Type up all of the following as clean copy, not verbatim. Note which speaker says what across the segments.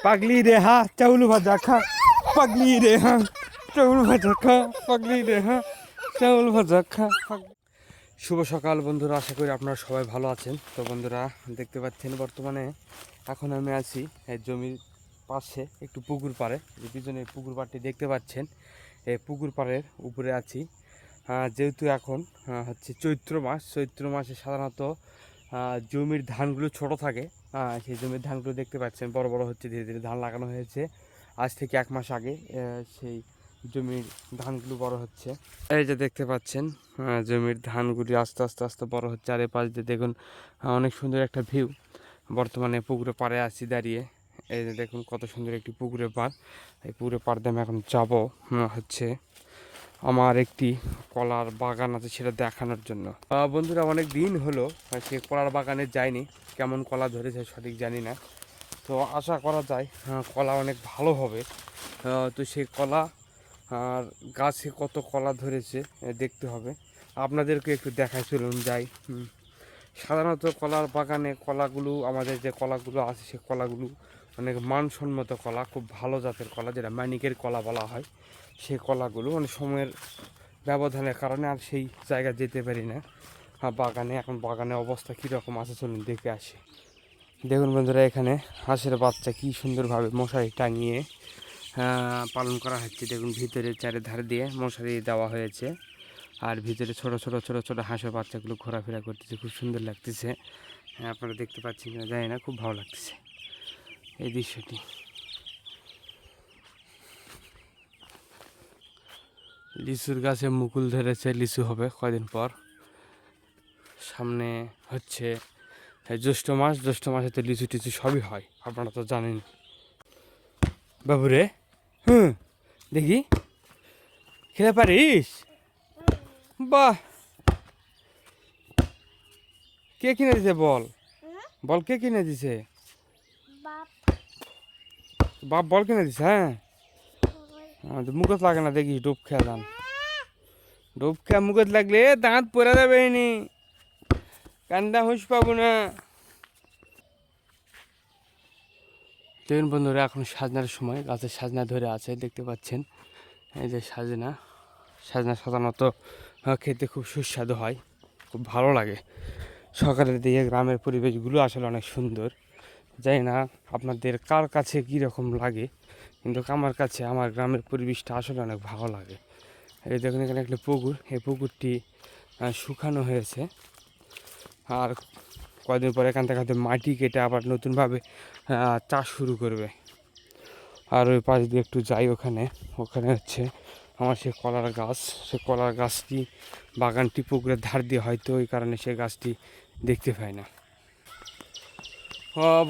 Speaker 1: পাগলি রে হা চাউল ভাজা খা, পাগলি রে হা চাউল ভাজা খা, পাগলি রে হা চাউল ভাজা খা। শুভ সকাল বন্ধুরা, আশা করি আপনারা সবাই ভালো আছেন। তো বন্ধুরা দেখতে পাচ্ছেন বর্তমানে এখন আমি আছি এই জমির পাশে একটু পুকুর পাড়ে, যে পিছনে পুকুর পাড়টি দেখতে পাচ্ছেন, এই পুকুর পাড়ের উপরে আছি। যেহেতু এখন হচ্ছে চৈত্র মাসে সাধারণত জমির ধানগুলো ছোট থাকে। সেই জমির ধানগুলো দেখতে পাচ্ছেন বড় বড় হচ্ছে, ধীরে ধীরে ধান লাগানো হয়েছে আজ থেকে 1 মাস আগে। সেই জমির ধানগুলো বড় হচ্ছে, এই যে দেখতে পাচ্ছেন জমির ধানগুলি আস্তে আস্তে আস্তে বড় হচ্ছে। আর এই পাশ দিয়ে দেখুন অনেক সুন্দর একটা ভিউ। বর্তমানে পুকুরে পাড়ে আছি দাঁড়িয়ে। এই যে দেখুন কত সুন্দর একটি পুকুরের পাড়। এই পুকুরের পাড় দিয়ে আমি এখন যাবো হচ্ছে আমার একটি কলার বাগান আছে সেটা দেখানোর জন্য। বন্ধুরা অনেক দিন হলো সে কলার বাগানে যায়নি, কেমন কলা ধরেছে সঠিক জানি না। তো আশা করা যায় কলা অনেক ভালো হবে। তো সেই কলা আর গাছে কত কলা ধরেছে দেখতে হবে, আপনাদেরকে একটু দেখাই, চলুন যাই। সাধারণত কলার বাগানে কলাগুলো, আমাদের যে কলাগুলো আছে সে কলাগুলো অনেক মানসম্মত কলা, খুব ভালো জাতের কলা, যেটা মানিকের কলা বলা হয়। সেই কলাগুলো অনেক সময়ের ব্যবধানের কারণে আর সেই জায়গা যেতে পারি না বাগানে। এখন বাগানের অবস্থা কীরকম আছে চলুন দেখে আসি। দেখুন বন্ধুরা, এখানে হাঁসের বাচ্চা কি সুন্দরভাবে মশারি টাঙিয়ে পালন করা হচ্ছে। দেখুন ভিতরে চারিধার দিয়ে মশারি দেওয়া হয়েছে, আর ভিতরে ছোট ছোট ছোট ছোট হাঁসের বাচ্চাগুলো ঘোরাফেরা করতেছে, খুব সুন্দর লাগতেছে। আপনারা দেখতে পাচ্ছেন কিনা জানি না, খুব ভালো লাগতেছে এই দৃশ্যটি। লিচুর গাছে মুকুল ধরেছে, লিচু হবে কয়দিন পর। সামনে হচ্ছে জ্যৈষ্ঠ মাসে তো লিচু টিচু সবই হয়, আপনারা তো জানেন। বাবুরে দেখি খেতে পারিস? বাহ, কে কিনে দিছে বল? বল কে কিনে দিছে? বাপ বল কিনে দিছে। হ্যাঁ মুখত লাগে না, দেখি ডুব খেয়া যান, ডুব খেয়া মুখত লাগলে দাঁত পড়ে যাবে, নি কান্দা হুঁশ পাবো না। দেখুন বন্ধুরা, এখন সাজনার সময়, গাছের সাজনা ধরে আছে দেখতে পাচ্ছেন। এই যে সাজনা সাধারণত খেতে খুব সুস্বাদু হয়, খুব ভালো লাগে। সকালের দিকে গ্রামের পরিবেশগুলো আসলে অনেক সুন্দর। জানি না আপনাদের কার কাছে কীরকম লাগে, কিন্তু আমার কাছে আমার গ্রামের পরিবেশটা আসলে অনেক ভালো লাগে। এই দেখুন এখানে একটা পুকুর, এই পুকুরটি শুকানো হয়েছে, আর কয়েকদিন পরে এখান থেকে মাটি কেটে আবার নতুনভাবে চাষ শুরু করবে। আর ওই পাশ দিয়ে একটু যাই, ওখানে হচ্ছে আমার সে কলার গাছ, সে কলার গাছটি বাগানটি পুকুরের ধার দিয়ে, হয়তো ওই কারণে সে গাছটি দেখতে পাই না।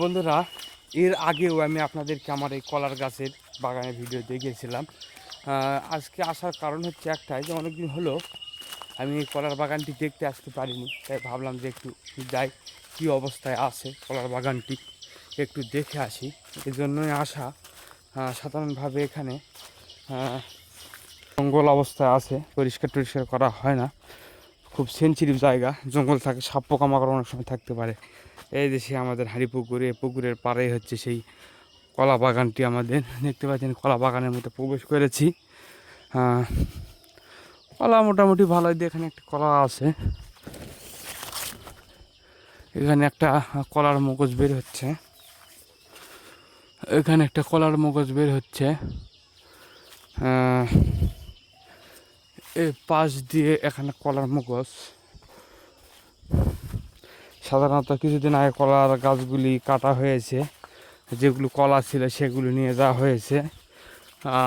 Speaker 1: বন্ধুরা, এর আগেও আমি আপনাদেরকে আমার এই কলার গাছের বাগানের ভিডিও দেখিয়েছিলাম। আজকে আসার কারণ হচ্ছে একটাই, যে অনেকদিন হলো আমি এই কলার বাগানটি দেখতে আসতে পারিনি, তাই ভাবলাম যে একটু যাই, কী অবস্থায় আছে কলার বাগানটি একটু দেখে আসি। এই জন্যই আসা। সাধারণভাবে এখানে জঙ্গল অবস্থায় আছে, পরিষ্কার টরিষ্কার করা হয় না, খুব সেন্সিটিভ জায়গা, জঙ্গল থাকে, সাপ পোকামাকড় অনেক সময় থাকতে পারে। এই দেশে আমাদের হাঁড়ি পুকুরে, পুকুরের পাড়েই হচ্ছে সেই কলা বাগানটি আমাদের। দেখতে পাচ্ছেন কলা বাগানের মধ্যে প্রবেশ করেছি। কলা মোটামুটি ভালোই দিয়ে, এখানে একটা কলা আছে, এখানে একটা কলার মগজ বের হচ্ছে, এখানে একটা কলার মগজ বের হচ্ছে। এই পাশ দিয়ে এখানে কলার মগজ। সাধারণত কিছুদিন আগে কলার গাছগুলি কাটা হয়েছে, যেগুলো কলা ছিল সেগুলো নিয়ে যাওয়া হয়েছে।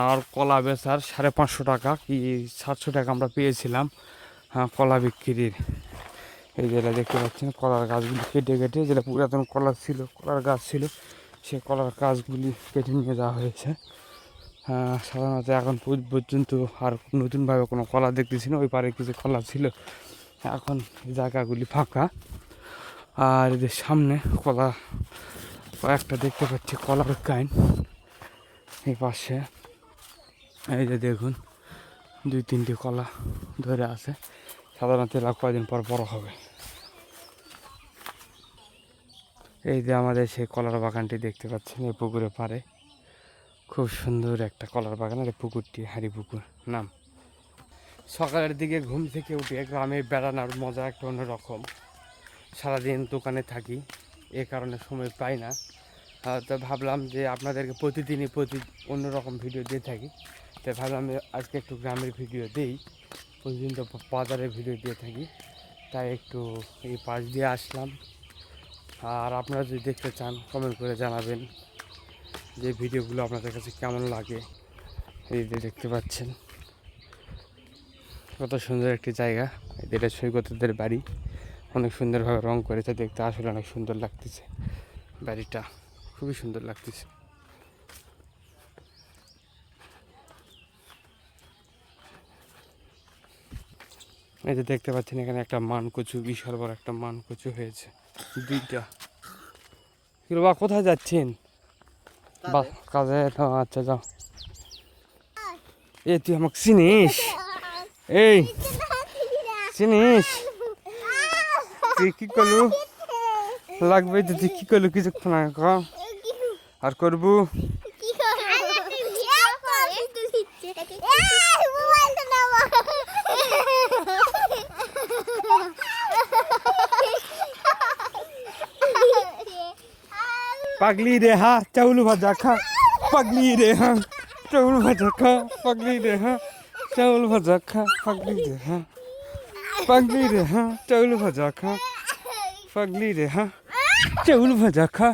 Speaker 1: আর কলা বেচার 550 টাকা কি 700 টাকা আমরা পেয়েছিলাম কলা বিক্রির। এই যেটা দেখতে পাচ্ছেন কলার গাছগুলি কেটে কেটে, যেটা পুরাতন কলা ছিল, কলার গাছ ছিল, সে কলার গাছগুলি কেটে নিয়ে যাওয়া হয়েছে। সাধারণত এখন পর্যন্ত আর নতুনভাবে কোনো কলা দেখতেছি না। ওই পারে কিছু কলা ছিল, এখন জায়গাগুলি ফাঁকা। আর এদের সামনে কলা কয়েকটা দেখতে পাচ্ছি, কলার কাইন এই পাশে। এই যে দেখুন 2-3টি কলা ধরে আছে, সাধারণত এরা কয়েকদিন পর বড় হবে। এই যে আমাদের সেই কলার বাগানটি দেখতে পাচ্ছেন এই পুকুরে পাড়ে, খুব সুন্দর একটা কলার বাগান। আর এই পুকুরটি হাড়ি পুকুর নাম। সকালের দিকে ঘুম থেকে উঠে গ্রামে বেড়ানোর মজা একটা অন্যরকম। সারাদিন দোকানে থাকি, এ কারণে সময় পাই না। তো ভাবলাম যে আপনাদেরকে প্রতিদিনই অন্যরকম ভিডিও দিয়ে থাকি, তাই ভাবলাম আজকে একটু গ্রামের ভিডিও দিই। প্রতিদিন তো বাজারের ভিডিও দিয়ে থাকি, তাই একটু এই পাশ দিয়ে আসলাম। আর আপনারা যদি দেখতে চান কমেন্ট করে জানাবেন যে ভিডিওগুলো আপনাদের কাছে কেমন লাগে। এই যে দেখতে পাচ্ছেন কত সুন্দর একটি জায়গা। এটা সৈকতদের বাড়ি, অনেক সুন্দরভাবে রং করেছে, দেখতে আসলে অনেক সুন্দর লাগতেছে। বাড়িটা খুবই সুন্দর লাগতেছে। এই যে দেখতে পাচ্ছেন এখানে একটা মানকচু, বিশাল বড় একটা মানকচু হয়েছে, দুইটা। কি বাবা, কোথায় যাচ্ছেন? কাজে? আচ্ছা যাও। এ তুই আমাকে চিনিস? এই চিনিস? তুই কি করলু? লাগবে তো, তুই কি করলু কিছুক্ষণ আগে? আর করবো? পাগলি রে হা, চাউল ভাজা খা। পাগলি রে হা, চাউল ভাজা খা। পাগলি রে হা, চাউল ভাজা খা। পাগলি রে হা, পাগলি রে হা, চাউল ভাজা খা। পাগলি রে হা, চাউল ভাজা খা।